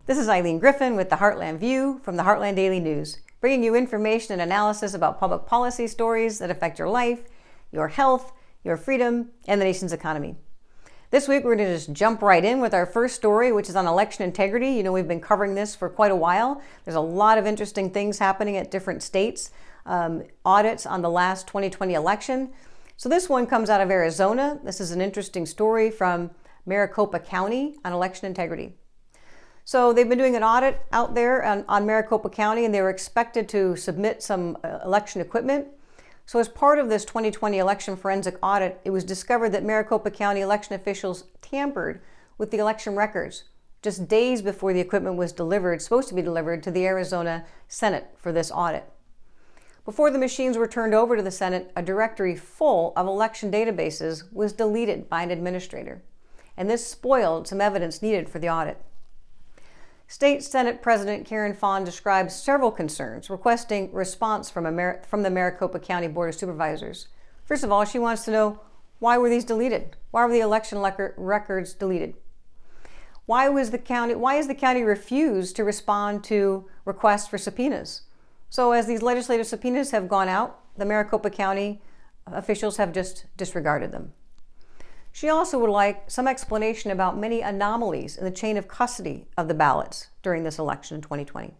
This is Eileen Griffin with the Heartland View from the Heartland Daily News, bringing you information and analysis about public policy stories that affect your life, your health, your freedom, and the nation's economy. This week, we're going to just jump right in with our first story, which is on election integrity. You know, we've been covering this for quite a while. There's a lot of interesting things happening at different states, audits on the last 2020 election. So this one comes out of Arizona. This is an interesting story from Maricopa County on election integrity. So they've been doing an audit out there on Maricopa County, and they were expected to submit some election equipment. So as part of this 2020 election forensic audit, it was discovered that Maricopa County election officials tampered with the election records just days before the equipment was supposed to be delivered to the Arizona Senate for this audit. Before the machines were turned over to the Senate, a directory full of election databases was deleted by an administrator, and this spoiled some evidence needed for the audit. State Senate President Karen Fawn describes several concerns, requesting response from the Maricopa County Board of Supervisors. First of all, she wants to know, why were these deleted? Why were the election records deleted? Why is the county refused to respond to requests for subpoenas? So as these legislative subpoenas have gone out, the Maricopa County officials have just disregarded them. She also would like some explanation about many anomalies in the chain of custody of the ballots during this election in 2020.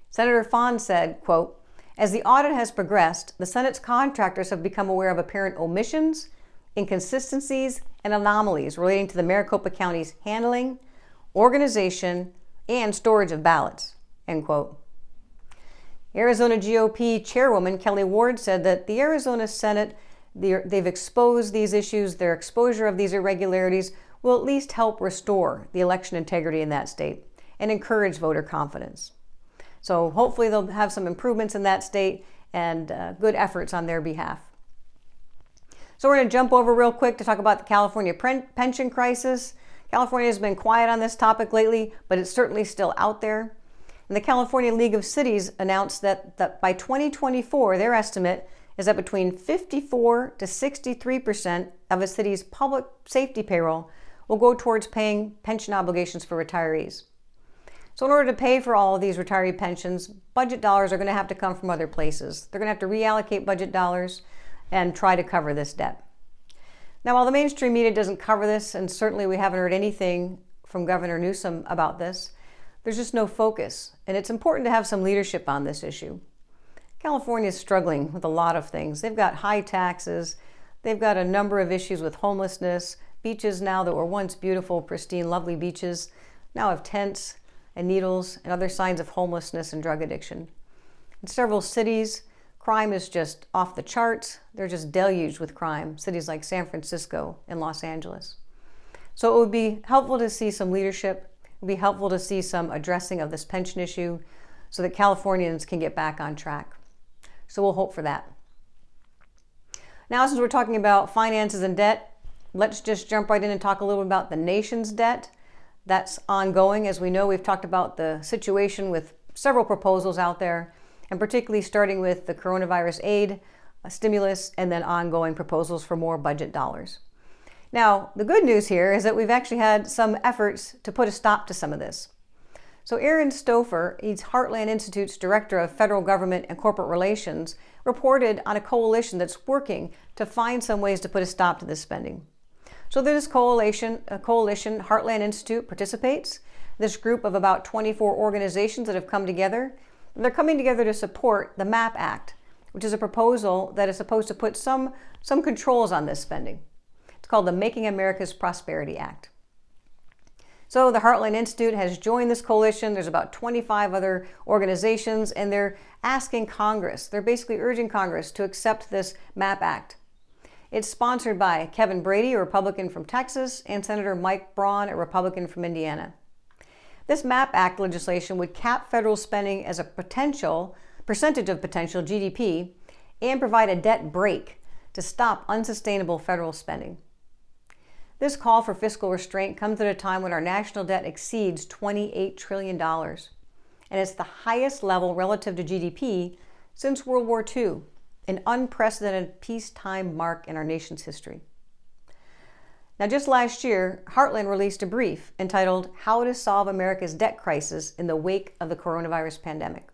Senator Fawn said, quote, "As the audit has progressed, the Senate's contractors have become aware of apparent omissions, inconsistencies, and anomalies relating to the Maricopa County's handling, organization, and storage of ballots," end quote. Arizona GOP Chairwoman Kelly Ward said that the Arizona Senate they've exposed these issues. Their exposure of these irregularities will at least help restore the election integrity in that state and encourage voter confidence. So hopefully they'll have some improvements in that state and good efforts on their behalf. So we're going to jump over real quick to talk about the California pension crisis. California has been quiet on this topic lately, but it's certainly still out there. And the California League of Cities announced that by 2024, their estimate is that between 54 to 63% of a city's public safety payroll will go towards paying pension obligations for retirees. So in order to pay for all of these retiree pensions, budget dollars are going to have to come from other places. They're going to have to reallocate budget dollars and try to cover this debt. Now, while the mainstream media doesn't cover this, and certainly we haven't heard anything from Governor Newsom about this, there's just no focus, and it's important to have some leadership on this issue. California is struggling with a lot of things. They've got high taxes. They've got a number of issues with homelessness. Beaches now that were once beautiful, pristine, lovely beaches now have tents and needles and other signs of homelessness and drug addiction. In several cities, crime is just off the charts. They're just deluged with crime, cities like San Francisco and Los Angeles. So it would be helpful to see some leadership. It would be helpful to see some addressing of this pension issue so that Californians can get back on track. So we'll hope for that. Now, since we're talking about finances and debt, let's just jump right in and talk a little bit about the nation's debt. That's ongoing. As we know, we've talked about the situation with several proposals out there, and particularly starting with the coronavirus aid, stimulus, and then ongoing proposals for more budget dollars. Now, the good news here is that we've actually had some efforts to put a stop to some of this. So Aaron Stouffer, he's Heartland Institute's Director of Federal Government and Corporate Relations, reported on a coalition that's working to find some ways to put a stop to this spending. So this coalition, Heartland Institute, participates. This group of about 24 organizations that have come together, and they're coming together to support the MAP Act, which is a proposal that is supposed to put some controls on this spending. It's called the Making America's Prosperity Act. So the Heartland Institute has joined this coalition. There's about 25 other organizations, and they're asking Congress, they're basically urging Congress to accept this MAP Act. It's sponsored by Kevin Brady, a Republican from Texas, and Senator Mike Braun, a Republican from Indiana. This MAP Act legislation would cap federal spending as a percentage of potential GDP and provide a debt brake to stop unsustainable federal spending. This call for fiscal restraint comes at a time when our national debt exceeds $28 trillion, and it's the highest level relative to GDP since World War II, an unprecedented peacetime mark in our nation's history. Now, just last year, Heartland released a brief entitled How to Solve America's Debt Crisis in the Wake of the Coronavirus Pandemic.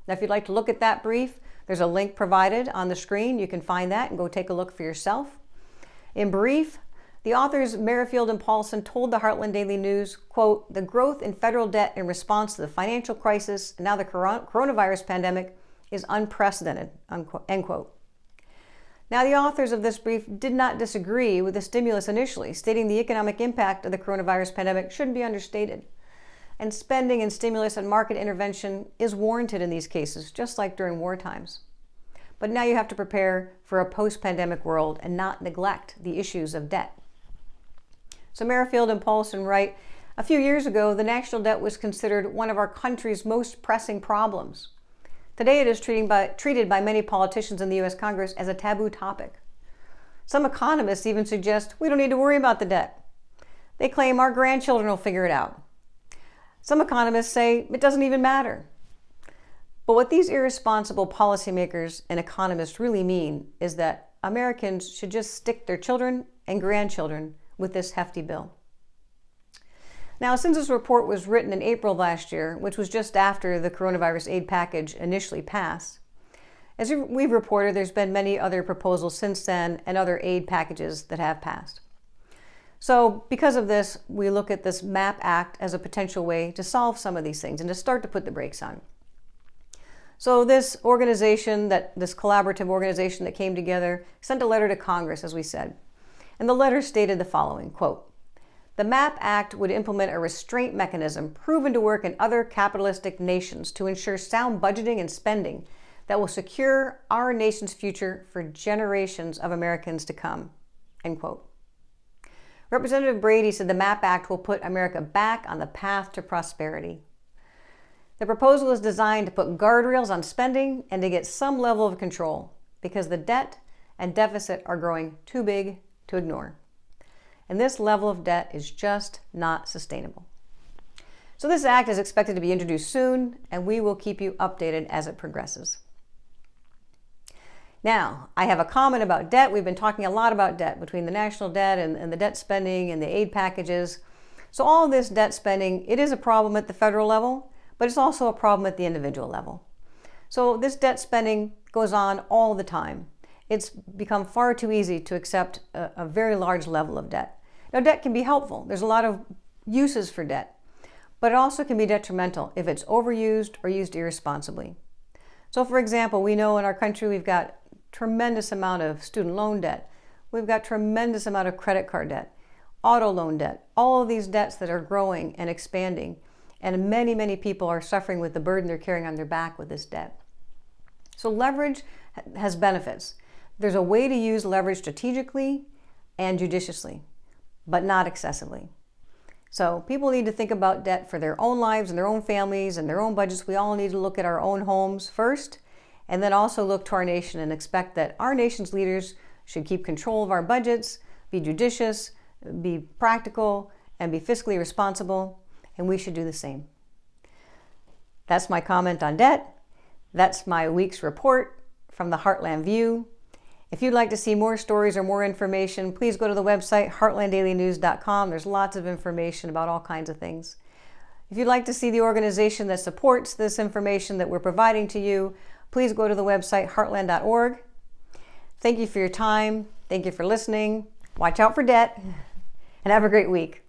Now, if you'd like to look at that brief, there's a link provided on the screen. You can find that and go take a look for yourself. In brief, the authors Merrifield and Paulson told the Heartland Daily News, quote, the growth in federal debt in response to the financial crisis and now the coronavirus pandemic is unprecedented, unquote, end quote. Now, the authors of this brief did not disagree with the stimulus initially, stating the economic impact of the coronavirus pandemic shouldn't be understated. And spending and stimulus and market intervention is warranted in these cases, just like during war times. But now you have to prepare for a post-pandemic world and not neglect the issues of debt. So Merrifield and Paulson write, a few years ago, the national debt was considered one of our country's most pressing problems. Today, it is treated by many politicians in the U.S. Congress as a taboo topic. Some economists even suggest we don't need to worry about the debt. They claim our grandchildren will figure it out. Some economists say it doesn't even matter. But what these irresponsible policymakers and economists really mean is that Americans should just stick their children and grandchildren with this hefty bill. Now, since this report was written in April of last year, which was just after the coronavirus aid package initially passed, as we've reported, there's been many other proposals since then and other aid packages that have passed. So because of this, we look at this MAP Act as a potential way to solve some of these things and to start to put the brakes on. So this organization, this collaborative organization that came together, sent a letter to Congress, as we said. And the letter stated the following, quote, the MAP Act would implement a restraint mechanism proven to work in other capitalistic nations to ensure sound budgeting and spending that will secure our nation's future for generations of Americans to come, end quote. Representative Brady said the MAP Act will put America back on the path to prosperity. The proposal is designed to put guardrails on spending and to get some level of control because the debt and deficit are growing too big to ignore. And this level of debt is just not sustainable. So this act is expected to be introduced soon, and we will keep you updated as it progresses. Now, I have a comment about debt. We've been talking a lot about debt between the national debt and the debt spending and the aid packages. So all of this debt spending, it is a problem at the federal level, but it's also a problem at the individual level. So this debt spending goes on all the time. It's become far too easy to accept a very large level of debt. Now, debt can be helpful. There's a lot of uses for debt, but it also can be detrimental if it's overused or used irresponsibly. So, for example, we know in our country we've got tremendous amount of student loan debt. We've got tremendous amount of credit card debt, auto loan debt, all of these debts that are growing and expanding. And many, many people are suffering with the burden they're carrying on their back with this debt. So leverage has benefits. There's a way to use leverage strategically and judiciously, but not excessively. So people need to think about debt for their own lives and their own families and their own budgets. We all need to look at our own homes first, and then also look to our nation and expect that our nation's leaders should keep control of our budgets, be judicious, be practical, and be fiscally responsible, and we should do the same. That's my comment on debt. That's my week's report from the Heartland View. If you'd like to see more stories or more information, please go to the website heartlanddailynews.com. There's lots of information about all kinds of things. If you'd like to see the organization that supports this information that we're providing to you, please go to the website heartland.org. Thank you for your time. Thank you for listening. Watch out for debt, and have a great week.